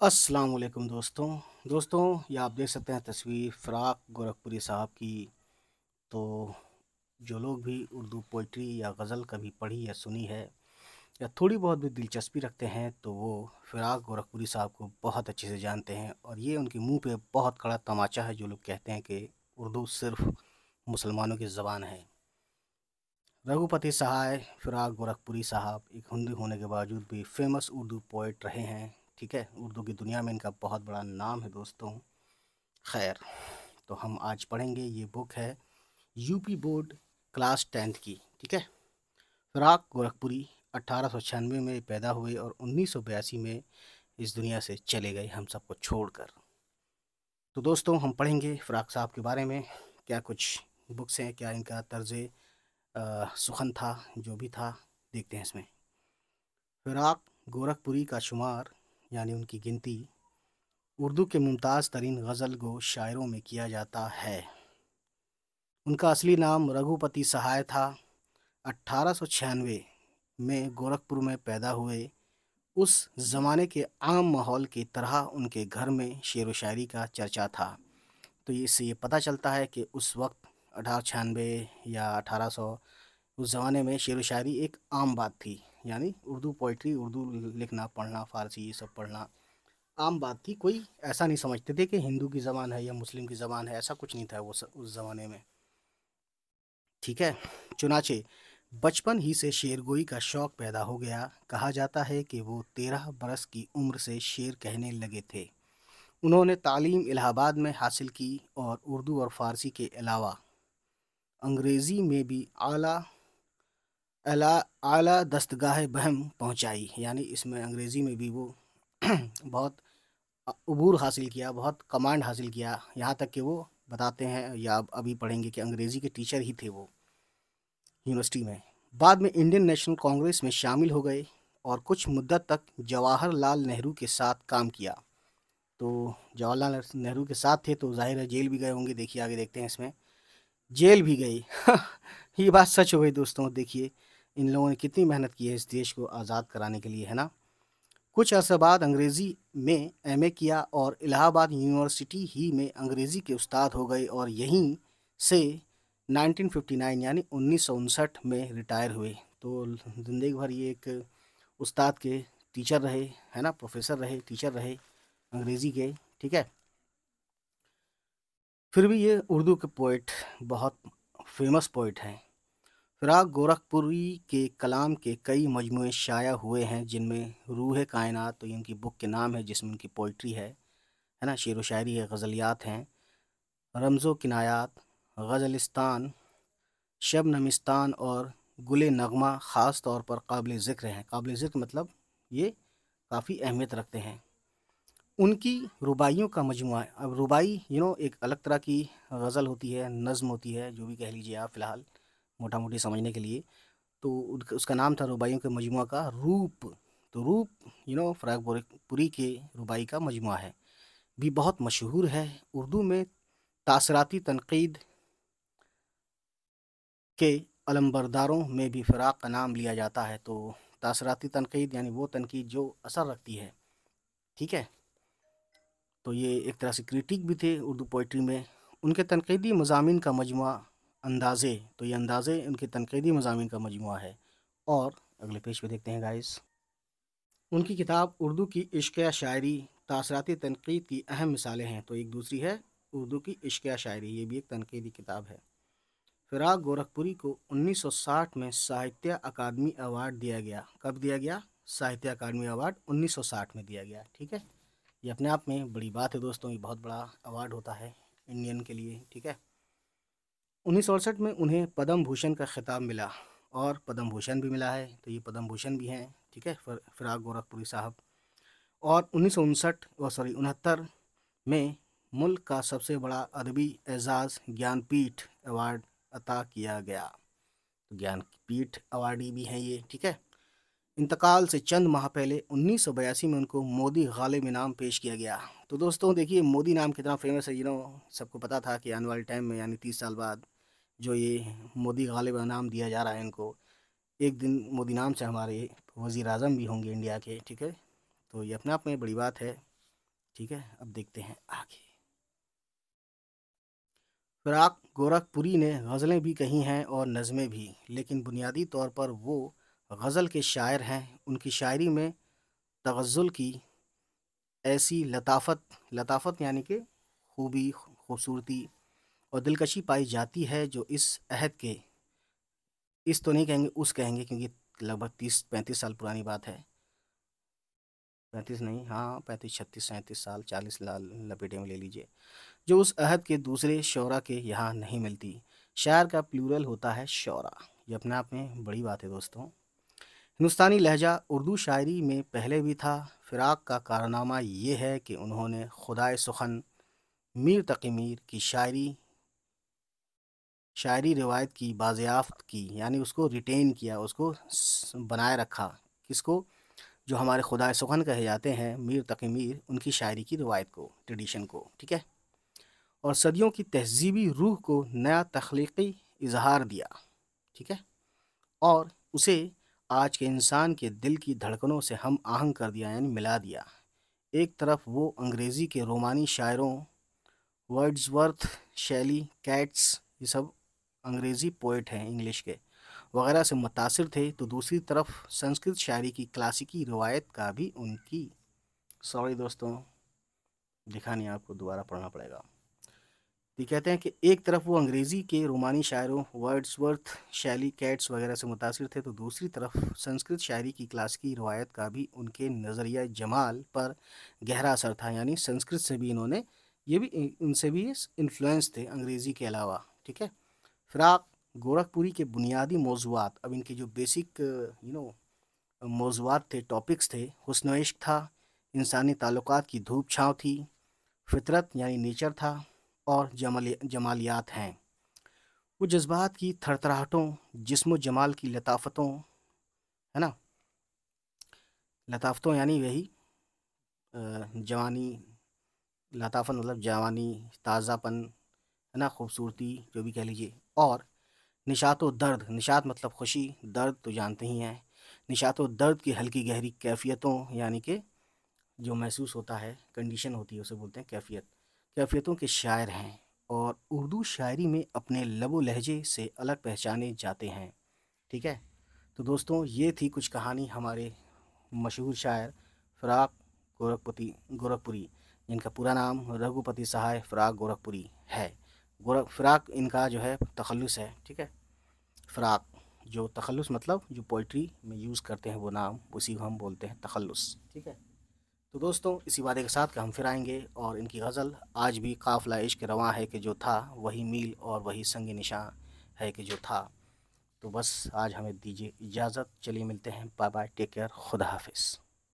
अस्सलाम वालेकुम दोस्तों ये आप देख सकते हैं तस्वीर फ़राक गोरखपुरी साहब की। तो जो लोग भी उर्दू पोइट्री या गज़ल कभी पढ़ी या सुनी है या थोड़ी बहुत भी दिलचस्पी रखते हैं तो वो फ़राक गोरखपुरी साहब को बहुत अच्छे से जानते हैं, और ये उनके मुंह पे बहुत कड़ा तमाचा है जो लोग कहते हैं कि उर्दू सिर्फ मुसलमानों की ज़बान है। रघुपति सहाय फ़राक गोरखपुरी साहब एक हिंदू होने के बावजूद भी फेमस उर्दू पोइट रहे हैं। ठीक है, उर्दू की दुनिया में इनका बहुत बड़ा नाम है दोस्तों। खैर, तो हम आज पढ़ेंगे, ये बुक है यूपी बोर्ड क्लास 10th की। ठीक है, फ़राक गोरखपुरी 1896 में पैदा हुए और 1982 में इस दुनिया से चले गए हम सबको छोड़कर। तो दोस्तों हम पढ़ेंगे फ़राक साहब के बारे में, क्या कुछ बुक्स हैं, क्या इनका तर्ज सुखन था, जो भी था देखते हैं इसमें। फ़राक गोरखपुरी का शुमार यानी उनकी गिनती उर्दू के मुमताज़ तरीन गज़ल गो शायरों में किया जाता है। उनका असली नाम रघुपति सहाय था। 1896 में गोरखपुर में पैदा हुए। उस ज़माने के आम माहौल की तरह उनके घर में शेर व शायरी का चर्चा था। तो इससे ये पता चलता है कि उस वक्त 1896 या 1800 उस ज़माने में शेर व शायरी एक आम बात थी। यानी उर्दू पोइट्री, उर्दू लिखना पढ़ना, फ़ारसी ये सब पढ़ना आम बात थी। कोई ऐसा नहीं समझते थे कि हिंदू की ज़बान है या मुस्लिम की ज़बान है, ऐसा कुछ नहीं था वो उस ज़माने में। ठीक है, चुनाचे बचपन ही से शेरगोई का शौक़ पैदा हो गया। कहा जाता है कि वो 13 बरस की उम्र से शेर कहने लगे थे। उन्होंने तालीम इलाहाबाद में हासिल की और उर्दू और फ़ारसी के अलावा अंग्रेज़ी में भी आला आला आला दस्तगाह बहम पहुंचाई। यानी इसमें अंग्रेज़ी में भी वो बहुत अबूर हासिल किया, बहुत कमांड हासिल किया। यहाँ तक कि वो बताते हैं, या अभी पढ़ेंगे, कि अंग्रेज़ी के टीचर ही थे वो यूनिवर्सिटी में। बाद में इंडियन नेशनल कांग्रेस में शामिल हो गए और कुछ मुद्दत तक जवाहरलाल नेहरू के साथ काम किया। तो जवाहरलाल नेहरू के साथ थे तो ज़ाहिर है जेल भी गए होंगे। देखिए आगे देखते हैं इसमें, जेल भी गए। ये बात सच हो गई दोस्तों। देखिए इन लोगों ने कितनी मेहनत की है इस देश को आज़ाद कराने के लिए, है ना। कुछ अर्से बाद अंग्रेज़ी में एमए किया और इलाहाबाद यूनिवर्सिटी ही में अंग्रेज़ी के उस्ताद हो गए, और यहीं से 1959 यानी 1959 में रिटायर हुए। तो ज़िंदगी भर ये एक उस्ताद के टीचर रहे, है ना, प्रोफेसर रहे, टीचर रहे अंग्रेज़ी के। ठीक है, फिर भी ये उर्दू के पोइट, बहुत फेमस पोइट हैं। फ़राक गोरखपुरी के कलाम के कई मजमूए शाया हुए हैं, जिनमें रूह कायनात, तो ये उनकी बुक के नाम है जिसमें उनकी पोइट्री है ना, शेर व शायरी है, गज़लियात हैं, रमज़ो किनायात, गज़लिस्तान, शबनमिस्तान और गुले नगमा ख़ास तौर पर काबिल ज़िक्र हैं। काबिल ज़िक्र मतलब ये काफ़ी अहमियत रखते हैं। उनकी रुबाइयों का मजमुआ है। अब रुबाई एक अलग तरह की गज़ल होती है, नज़्म होती है, जो भी कह लीजिए आप फ़िलहाल मोटा मोटी समझने के लिए। तो उसका नाम था रुबाइयों के मजमुआ का रूप। तो रूप फ़राक गोरखपुरी के रुबाई का मजमुआ है, भी बहुत मशहूर है। उर्दू में तासराती तनक़ीद के अलमबरदारों में भी फ़राक का नाम लिया जाता है। तो तासराती तनक़ीद यानी वो तनक़ीद जो असर रखती है। ठीक है, तो ये एक तरह से क्रिटिक भी थे उर्दू पोइट्री में। उनके तनक़ीदी मज़ामीन का मजमुआ अंदाज़े, तो ये अंदाज़े उनके तनक़ीदी मज़ामीन का मजमुआ है। और अगले पेज पे देखते हैं गाइस, उनकी किताब उर्दू की इश्क या शायरी तासराती तनक़ीद की अहम मिसालें हैं। तो एक दूसरी है उर्दू की इश्क या शायरी, ये भी एक तनक़ीदी किताब है। फ़राक गोरखपुरी को 1960 में साहित्य अकादमी अवार्ड दिया गया। कब दिया गया? साहित्य अकादमी अवार्ड 1960 में दिया गया। ठीक है, ये अपने आप में बड़ी बात है दोस्तों, ये बहुत बड़ा अवार्ड होता है इंडियन के लिए। ठीक है, 1968 में उन्हें पद्म भूषण का खिताब मिला, और पद्म भूषण भी मिला है, तो ये पद्म भूषण भी हैं। ठीक है, फ़राक गोरखपुरी साहब। और 1969 में मुल्क का सबसे बड़ा अदबी एजाज़ ज्ञानपीठ अवार्ड अता किया गया। तो ज्ञानपीठ अवार्डी भी हैं ये। ठीक है, इंतकाल से चंद माह पहले 1982 में उनको मोदी गालिब इनाम पेश किया गया। तो दोस्तों देखिए मोदी नाम कितना फेमस है। सबको पता था कि आने वाले टाइम में यानी 30 साल बाद जो ये मोदी गालिब इनाम दिया जा रहा है इनको, एक दिन मोदी नाम से हमारे वज़ीर आज़म भी होंगे इंडिया के। ठीक है, तो ये अपने आप में बड़ी बात है। ٹھیک ہے، اب دیکھتے ہیں آگے۔ فراق گورکھپوری نے غزلیں بھی کہی ہیں اور نظمیں بھی، لیکن بنیادی طور پر وہ غزل کے شاعر ہیں۔ ان کی شاعری میں تغزل کی ایسی لطافت یعنی کہ خوبی، خوبصورتی اور دلکشی پائی جاتی ہے جو اس عہد کے، اس تو نہیں کہیں گے، اس کہیں گے، کیونکہ لگ بھگ 30-35 سال پرانی بات ہے۔ 35 نہیں، ہاں 35 36 37 سال، 40 لپیٹے میں لے لیجئے، جو اس عہد کے دوسرے شعراء کے یہاں نہیں ملتی۔ شاعر کا پلورل ہوتا ہے شعراء، یہ اپنے آپ میں بڑی بات ہے دوستوں۔ ہندوستانی لہجہ اردو شاعری میں پہلے بھی تھا۔ فراق کا کارنامہ یہ ہے کہ انہوں نے خدائے سخن میر تقی میر کی شاعری روایت کی بازیافت کی، یعنی اس کو ریٹین کیا، اس کو بنائے رکھا۔ کس کو؟ جو ہمارے خدائے سخن کہے جاتے ہیں، میر تقی میر، ان کی شاعری کی روایت کو، ٹریڈیشن کو، ٹھیک ہے، اور صدیوں کی تہذیبی روح کو نیا تخلیقی اظہار دیا، ٹھیک ہے، اور اسے آج کے انسان کے دل کی دھڑکنوں سے ہم آہنگ کر دیا، یعنی ملا دیا۔ ایک طرف وہ انگریزی کے رومانی شاعروں، ورڈزورتھ، شیلی، کیٹس، یہ سب انگریزی پوئٹ ہیں انگلش کے، وغیرہ سے متاثر تھے، تو دوسری طرف سنسکرت شاعری کی کلاسیکی روایت کا بھی ان کی، سوری دوستوں دکھا نہیں، آپ کو دوبارہ پڑھنا پڑے گا۔ یہ کہتے ہیں کہ ایک طرف وہ انگریزی کے رومانی شاعروں، ورڈزورتھ، شیلی، کیٹس وغیرہ سے متاثر تھے، تو دوسری طرف سنسکرت شاعری کی کلاسیکی روایت کا بھی ان کے نظریہ جمال پر گہرا اثر تھا، یعنی سنسکرت سے بھی انہوں نے، یہ بھی ان سے بھی انفلوئنس تھے انگریزی کے علاوہ، ٹھیک ہے۔ فراق گورکھپوری کے بنیادی موضوعات، اب ان کے جو بیسک موضوعات تھے، ٹاپکس تھے، حسن و عشق تھا، انسانی تعلقات کی دھوپ چھاؤں تھی، فطرت یعنی نیچر تھا، اور جمالیات ہیں، وہ جذبات کی تھرتھراہٹوں، جسم و جمال کی لطافتوں، ہے نا، لطافتوں یعنی وہی جوانی، لطافت مطلب جوانی، تازہ پن، ہے نا، خوبصورتی، جو بھی کہہ لیجیے، اور نشاط و درد، نشاط مطلب خوشی، درد تو جانتے ہی ہیں، نشاط و درد کی ہلکی گہری کیفیتوں، یعنی کہ جو محسوس ہوتا ہے، کنڈیشن ہوتی ہے، اسے بولتے ہیں کیفیتوں کے شاعر ہیں، اور اردو شاعری میں اپنے لب و لہجے سے الگ پہچانے جاتے ہیں، ٹھیک ہے۔ تو دوستوں یہ تھی کچھ کہانی ہمارے مشہور شاعر فراق گورکھپوری، جن کا پورا نام رگھوپتی سہائے فراق گورکھپوری ہے۔ فراق ان کا جو ہے تخلص ہے، ٹھیک ہے، فراق جو تخلص مطلب جو پوئٹری میں یوز کرتے ہیں وہ نام، اسی کو ہم بولتے ہیں تخلص، ٹھیک ہے۔ تو دوستوں اسی وعدے کے ساتھ کہ ہم پھر آئیں گے، اور ان کی غزل آج بھی قافلہ عشق رواں ہے کہ جو تھا وہی میل اور وہی سنگ نشاں ہے کہ جو تھا۔ تو بس آج ہمیں دیجیے اجازت، چلیے ملتے ہیں، بائے بائے، ٹیک کیئر، خدا حافظ۔